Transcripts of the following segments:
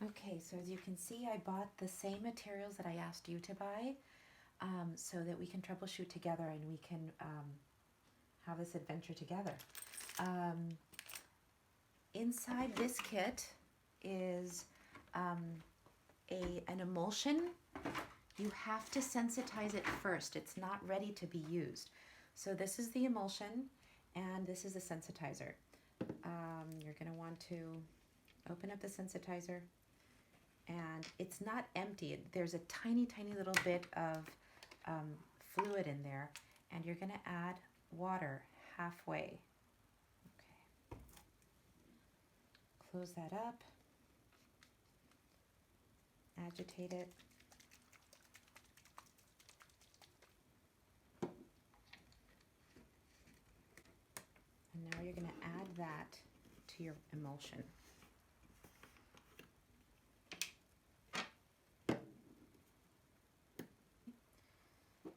Okay, so as you can see, I bought the same materials that I asked you to buy, so that we can troubleshoot together and we can have this adventure together. Inside this kit is an emulsion. You have to sensitize it first. It's not ready to be used. So this is the emulsion and this is the sensitizer. You're going to want to open up the sensitizer, and it's not empty. There's a tiny, tiny little bit of fluid in there, and you're going to add water halfway. Okay. Close that up. Agitate it. And now you're going to add that to your emulsion.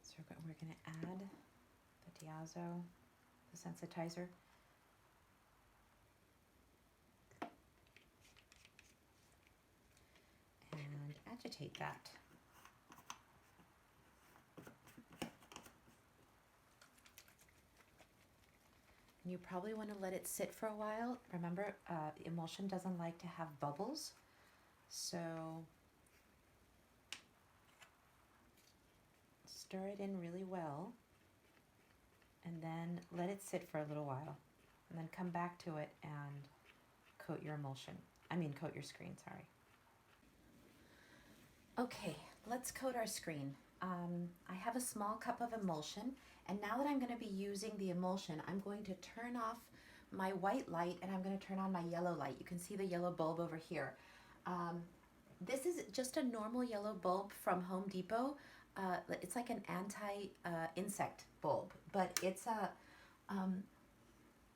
So we're going to add the diazo, the sensitizer. And agitate that. And you probably want to let it sit for a while. Remember, emulsion doesn't like to have bubbles. So stir it in really well and then let it sit for a little while. And then come back to it and coat your emulsion. Coat your screen, sorry. Okay, let's coat our screen. I have a small cup of emulsion, and now that I'm going to be using the emulsion, I'm going to turn off my white light and I'm going to turn on my yellow light. You can see the yellow bulb over here. This is just a normal yellow bulb from Home Depot. It's like an anti-insect bulb, but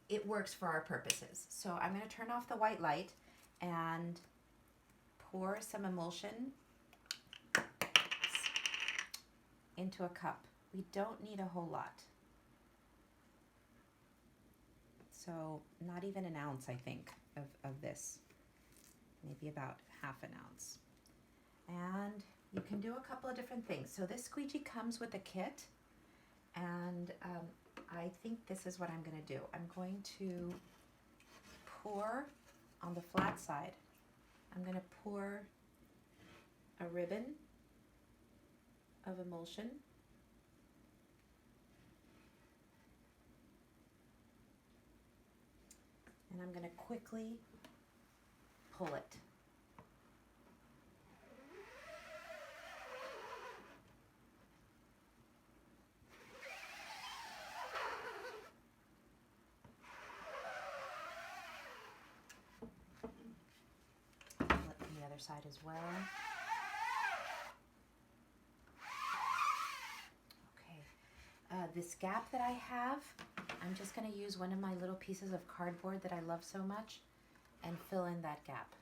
it works for our purposes. So I'm going to turn off the white light and pour some emulsion into a cup. We don't need a whole lot. So not even an ounce, I think, of this. Maybe about half an ounce. And you can do a couple of different things. So this squeegee comes with a kit, and I think this is what I'm going to do. I'm going to pour on the flat side. I'm going to pour a ribbon of emulsion. And I'm going to quickly pull it. Pull it from the other side as well. This gap that I have, I'm just going to use one of my little pieces of cardboard that I love so much and fill in that gap.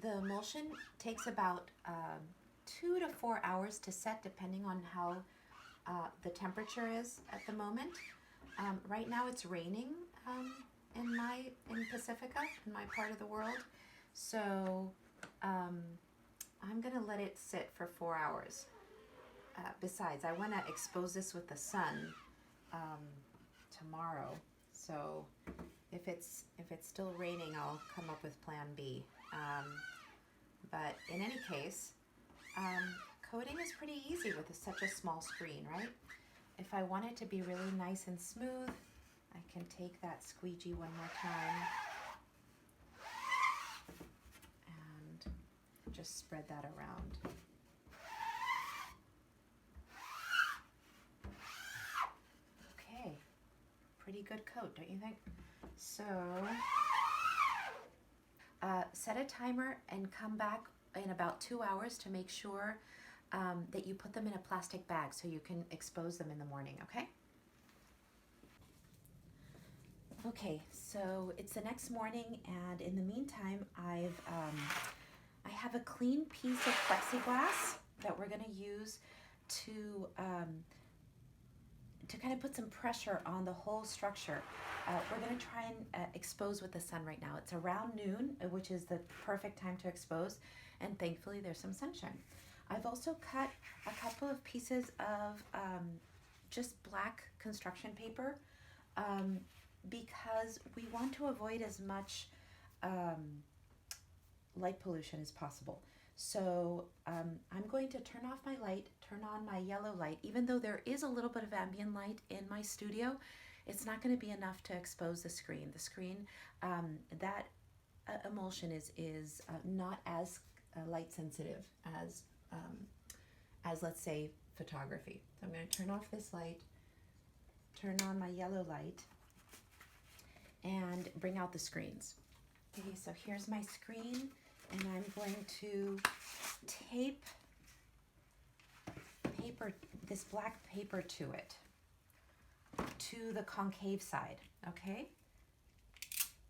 The emulsion takes about 2 to 4 hours to set, depending on how the temperature is at the moment. Right now it's raining in Pacifica, in my part of the world. So I'm gonna let it sit for 4 hours. Besides, I wanna expose this with the sun tomorrow. So if it's still raining, I'll come up with plan B. But in any case, coating is pretty easy with such a small screen, right? If I want it to be really nice and smooth, I can take that squeegee one more time and just spread that around. Okay, pretty good coat, don't you think? So set a timer and come back in about 2 hours to make sure that you put them in a plastic bag so you can expose them in the morning, okay? Okay, so it's the next morning, and in the meantime, I have a clean piece of plexiglass that we're gonna use to kind of put some pressure on the whole structure. We're going to try and expose with the sun right now. It's around noon, which is the perfect time to expose, and thankfully there's some sunshine. I've also cut a couple of pieces of just black construction paper because we want to avoid as much light pollution as possible. So I'm going to turn off my light, turn on my yellow light. Even though there is a little bit of ambient light in my studio, it's not going to be enough to expose the screen. The screen, that emulsion is not as light sensitive as let's say photography. So I'm going to turn off this light, turn on my yellow light, and bring out the screens. Okay, so here's my screen, and I'm going to tape this black paper to it, to the concave side, okay?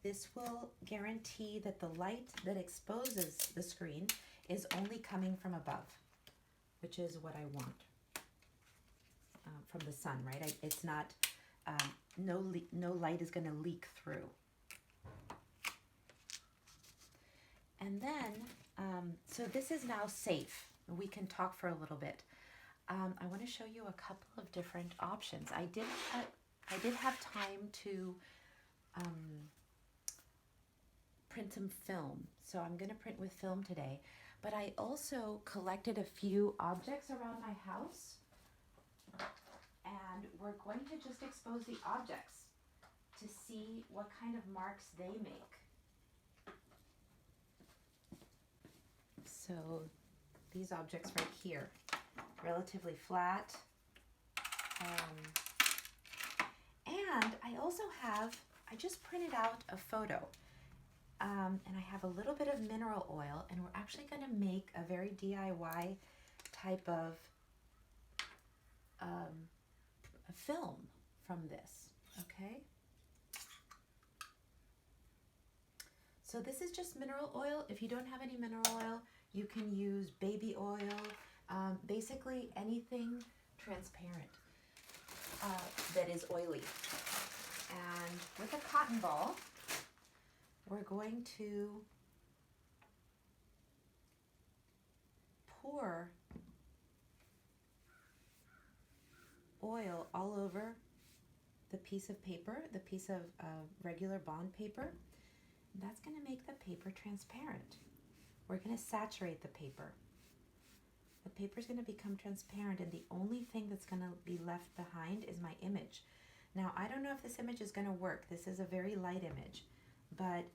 This will guarantee that the light that exposes the screen is only coming from above, which is what I want, from the sun, right? It's not, no light is going to leak through. And then, so this is now safe. We can talk for a little bit. I want to show you a couple of different options. I did have time to print some film, so I'm going to print with film today. But I also collected a few objects around my house, and we're going to just expose the objects to see what kind of marks they make. So these objects right here, relatively flat. And I also have, I just printed out a photo. And I have a little bit of mineral oil, and we're actually going to make a very DIY type of a film from this, okay? So this is just mineral oil. If you don't have any mineral oil, you can use baby oil, basically anything transparent that is oily. And with a cotton ball, we're going to pour oil all over the piece of paper, the piece of regular bond paper. That's going to make the paper transparent. We're going to saturate the paper. The paper is going to become transparent, and the only thing that's going to be left behind is my image. Now, I don't know if this image is going to work. This is a very light image. But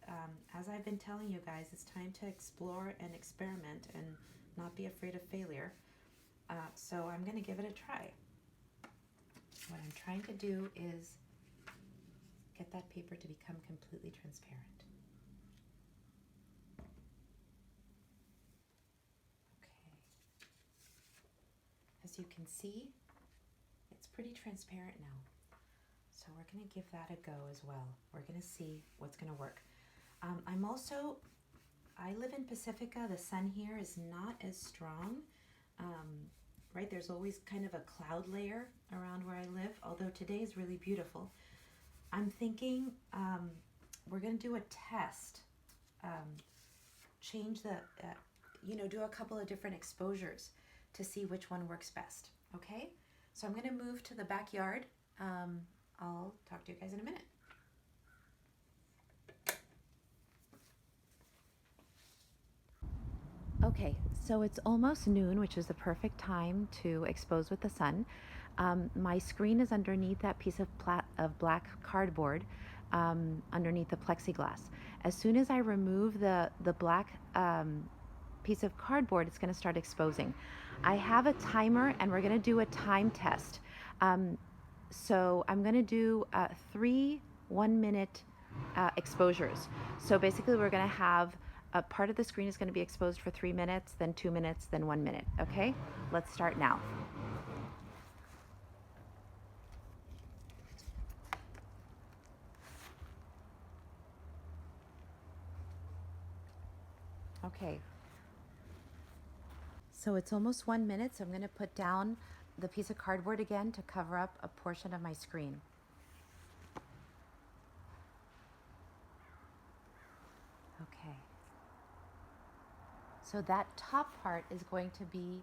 as I've been telling you guys, it's time to explore and experiment and not be afraid of failure. So I'm going to give it a try. What I'm trying to do is get that paper to become completely transparent. Okay. As you can see, it's pretty transparent now. So we're going to give that a go as well. We're going to see what's going to work. I live in Pacifica. The sun here is not as strong, right? There's always kind of a cloud layer around where I live, although today is really beautiful. I'm thinking we're going to do a test, change the, do a couple of different exposures to see which one works best, okay? So I'm going to move to the backyard. I'll talk to you guys in a minute. Okay, so it's almost noon, which is the perfect time to expose with the sun. My screen is underneath that piece of black cardboard, underneath the plexiglass. As soon as I remove the black piece of cardboard, it's going to start exposing. I have a timer, and we're going to do a time test. So I'm going to do 3 1-minute exposures. So basically we're going to have a part of the screen is going to be exposed for 3 minutes, then 2 minutes, then 1 minute. Okay, let's start now. Okay, So it's almost 1 minute, so I'm going to put down the piece of cardboard again to cover up a portion of my screen. Okay. So that top part is going to be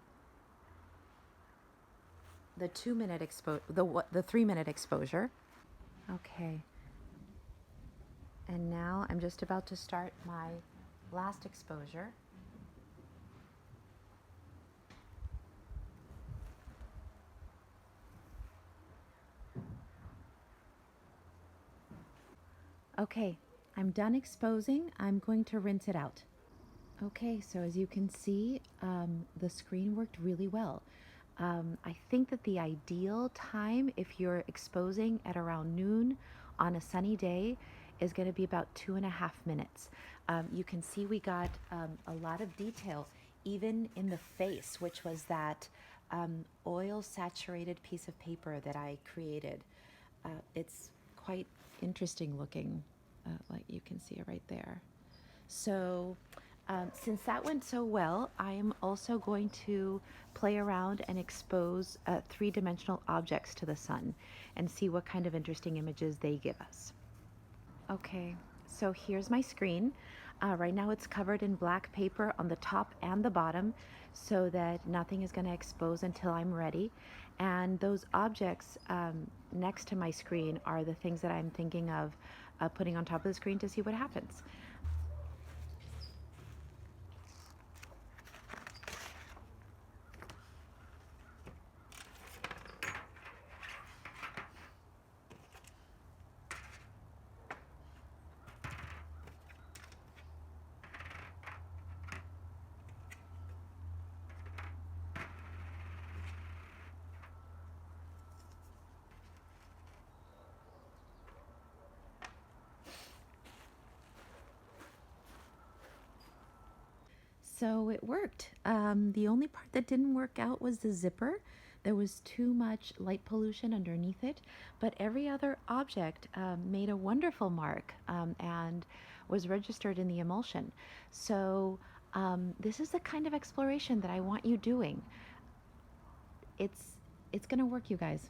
the 2 minute the 3 minute exposure. Okay. And now I'm just about to start my last exposure. Okay, I'm done exposing. I'm going to rinse it out. Okay, so as you can see, the screen worked really well. I think that the ideal time, if you're exposing at around noon on a sunny day, is going to be about 2.5 minutes. You can see we got a lot of detail, even in the face, which was that oil saturated piece of paper that I created. It's quite interesting looking, like you can see it right there. So since that went so well, I am also going to play around and expose three-dimensional objects to the sun and see what kind of interesting images they give us. Okay, so here's my screen. Right now it's covered in black paper on the top and the bottom so that nothing is going to expose until I'm ready. And those objects next to my screen are the things that I'm thinking of putting on top of the screen to see what happens. So it worked. The only part that didn't work out was the zipper. There was too much light pollution underneath it, but every other object made a wonderful mark and was registered in the emulsion. So this is the kind of exploration that I want you doing. It's going to work, you guys.